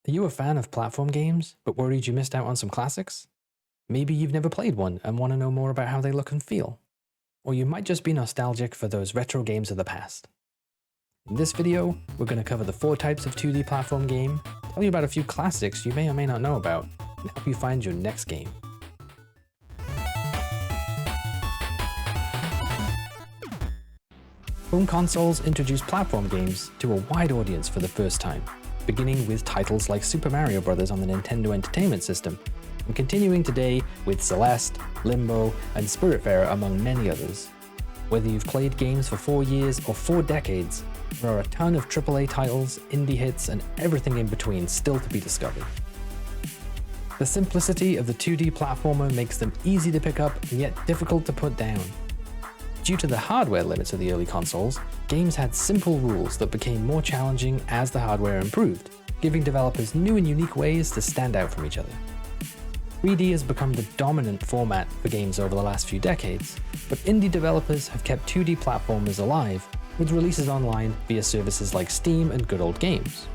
Are you a fan of platform games, but worried you missed out on some classics? Maybe you've never played one and want to know more about how they look and feel. Or you might just be nostalgic for those retro games of the past. In this video, we're going to cover the 4 types of 2D platform game, tell you about a few classics you may or may not know about, and help you find your next game. Home consoles introduced platform games to a wide audience for the first time, beginning with titles like Super Mario Bros. On the Nintendo Entertainment System, and continuing today with Celeste, Limbo, and Spiritfarer among many others. Whether you've played games for 4 years or 4 decades, there are a ton of AAA titles, indie hits, and everything in between still to be discovered. The simplicity of the 2D platformer makes them easy to pick up and yet difficult to put down. Due to the hardware limits of the early consoles, games had simple rules that became more challenging as the hardware improved, giving developers new and unique ways to stand out from each other. 3D has become the dominant format for games over the last few decades, but indie developers have kept 2D platformers alive with releases online via services like Steam and Good Old Games.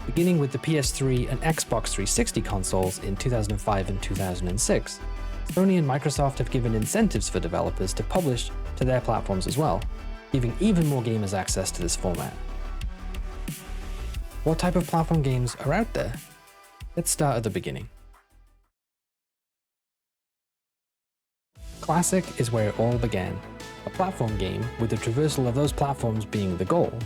Beginning with the PS3 and Xbox 360 consoles in 2005 and 2006, Sony and Microsoft have given incentives for developers to publish to their platforms as well, giving even more gamers access to this format. What type of platform games are out there? Let's start at the beginning. Classic is where it all began, a platform game with the traversal of those platforms being the goal.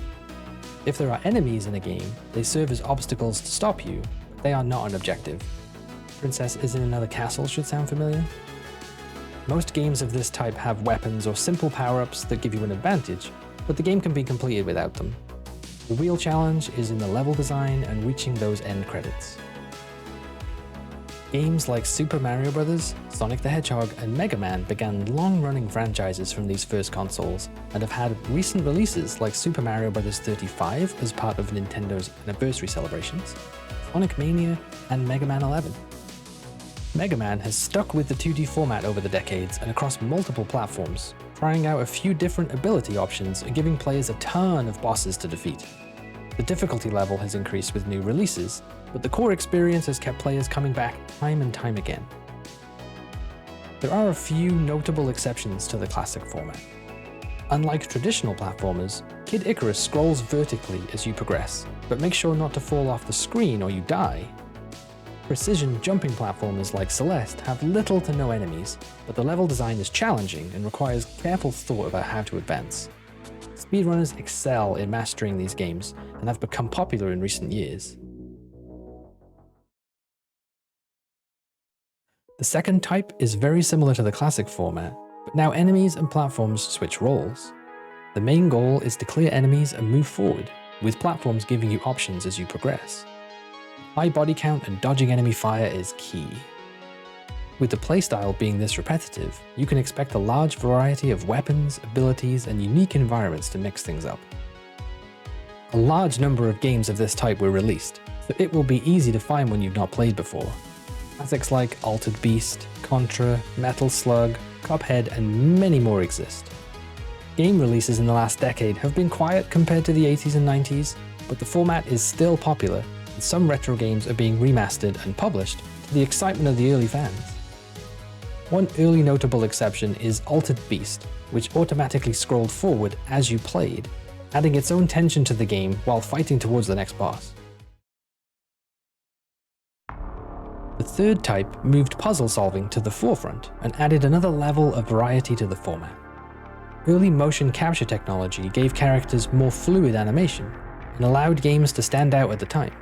If there are enemies in a game, they serve as obstacles to stop you, but they are not an objective. Princess is in Another Castle should sound familiar. Most games of this type have weapons or simple power-ups that give you an advantage, but the game can be completed without them. The real challenge is in the level design and reaching those end credits. Games like Super Mario Bros., Sonic the Hedgehog, and Mega Man began long-running franchises from these first consoles, and have had recent releases like Super Mario Bros. 35 as part of Nintendo's anniversary celebrations, Sonic Mania, and Mega Man 11. Mega Man has stuck with the 2D format over the decades and across multiple platforms, trying out a few different ability options and giving players a ton of bosses to defeat. The difficulty level has increased with new releases, but the core experience has kept players coming back time and time again. There are a few notable exceptions to the classic format. Unlike traditional platformers, Kid Icarus scrolls vertically as you progress, but make sure not to fall off the screen or you die. Precision jumping platformers like Celeste have little to no enemies, but the level design is challenging and requires careful thought about how to advance. Speedrunners excel in mastering these games and have become popular in recent years. The second type is very similar to the classic format, but now enemies and platforms switch roles. The main goal is to clear enemies and move forward, with platforms giving you options as you progress. High body count and dodging enemy fire is key. With the playstyle being this repetitive, you can expect a large variety of weapons, abilities, and unique environments to mix things up. A large number of games of this type were released, so it will be easy to find one you've not played before. Classics like Altered Beast, Contra, Metal Slug, Cuphead, and many more exist. Game releases in the last decade have been quiet compared to the 80s and 90s, but the format is still popular, and some retro games are being remastered and published to the excitement of the early fans. One early notable exception is Altered Beast, which automatically scrolled forward as you played, adding its own tension to the game while fighting towards the next boss. The third type moved puzzle solving to the forefront and added another level of variety to the format. Early motion capture technology gave characters more fluid animation and allowed games to stand out at the time.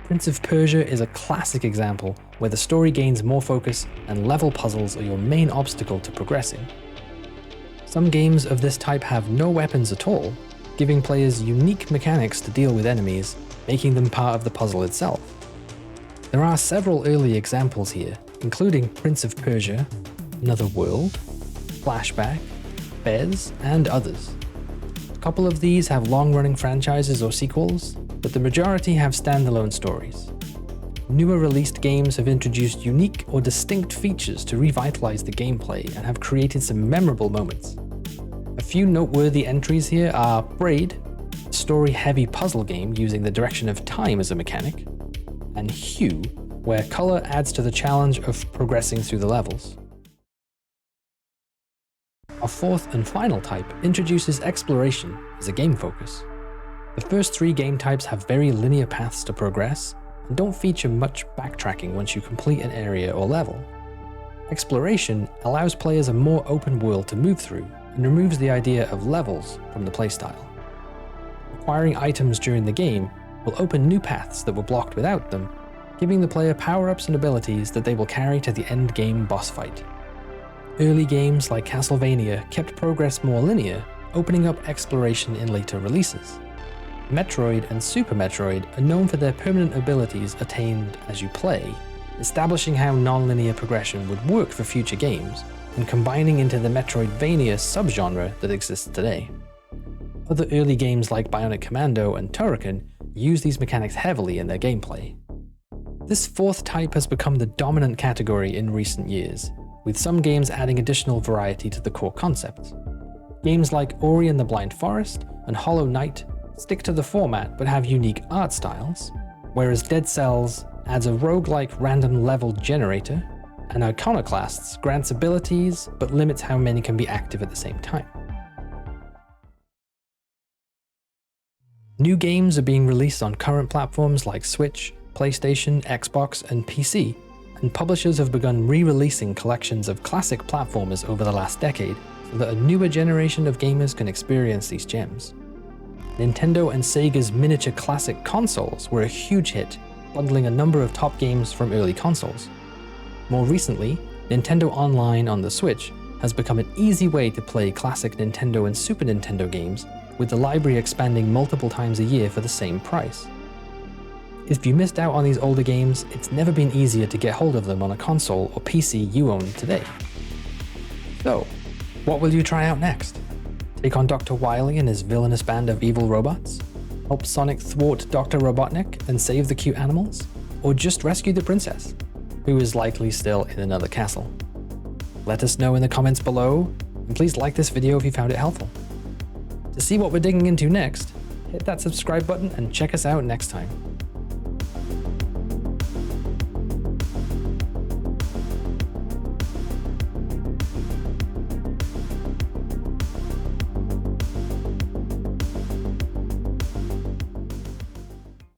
Prince of Persia is a classic example where the story gains more focus and level puzzles are your main obstacle to progressing. Some games of this type have no weapons at all, giving players unique mechanics to deal with enemies, making them part of the puzzle itself. There are several early examples here, including Prince of Persia, Another World, Flashback, Fez, and others. A couple of these have long-running franchises or sequels, but the majority have standalone stories. Newer released games have introduced unique or distinct features to revitalize the gameplay and have created some memorable moments. A few noteworthy entries here are Braid, a story-heavy puzzle game using the direction of time as a mechanic, and hue, where color adds to the challenge of progressing through the levels. Our fourth and final type introduces exploration as a game focus. The first three game types have very linear paths to progress and don't feature much backtracking once you complete an area or level. Exploration allows players a more open world to move through and removes the idea of levels from the playstyle. Acquiring items during the game will open new paths that were blocked without them, giving the player power-ups and abilities that they will carry to the end game boss fight. Early games like Castlevania kept progress more linear, opening up exploration in later releases. Metroid and Super Metroid are known for their permanent abilities attained as you play, establishing how non-linear progression would work for future games, and combining into the Metroidvania subgenre that exists today. Other early games like Bionic Commando and Turrican use these mechanics heavily in their gameplay. This fourth type has become the dominant category in recent years, with some games adding additional variety to the core concepts. Games like Ori and the Blind Forest and Hollow Knight stick to the format but have unique art styles, whereas Dead Cells adds a roguelike random level generator, and Iconoclasts grants abilities but limits how many can be active at the same time. New games are being released on current platforms like Switch, PlayStation, Xbox, and PC, and publishers have begun re-releasing collections of classic platformers over the last decade so that a newer generation of gamers can experience these gems. Nintendo and Sega's miniature classic consoles were a huge hit, bundling a number of top games from early consoles. More recently, Nintendo Online on the Switch has become an easy way to play classic Nintendo and Super Nintendo games, with the library expanding multiple times a year for the same price. If you missed out on these older games, it's never been easier to get hold of them on a console or PC you own today. So, what will you try out next? Take on Dr. Wily and his villainous band of evil robots? Help Sonic thwart Dr. Robotnik and save the cute animals? Or just rescue the princess, who is likely still in another castle? Let us know in the comments below, and please like this video if you found it helpful. To see what we're digging into next, hit that subscribe button and check us out next time.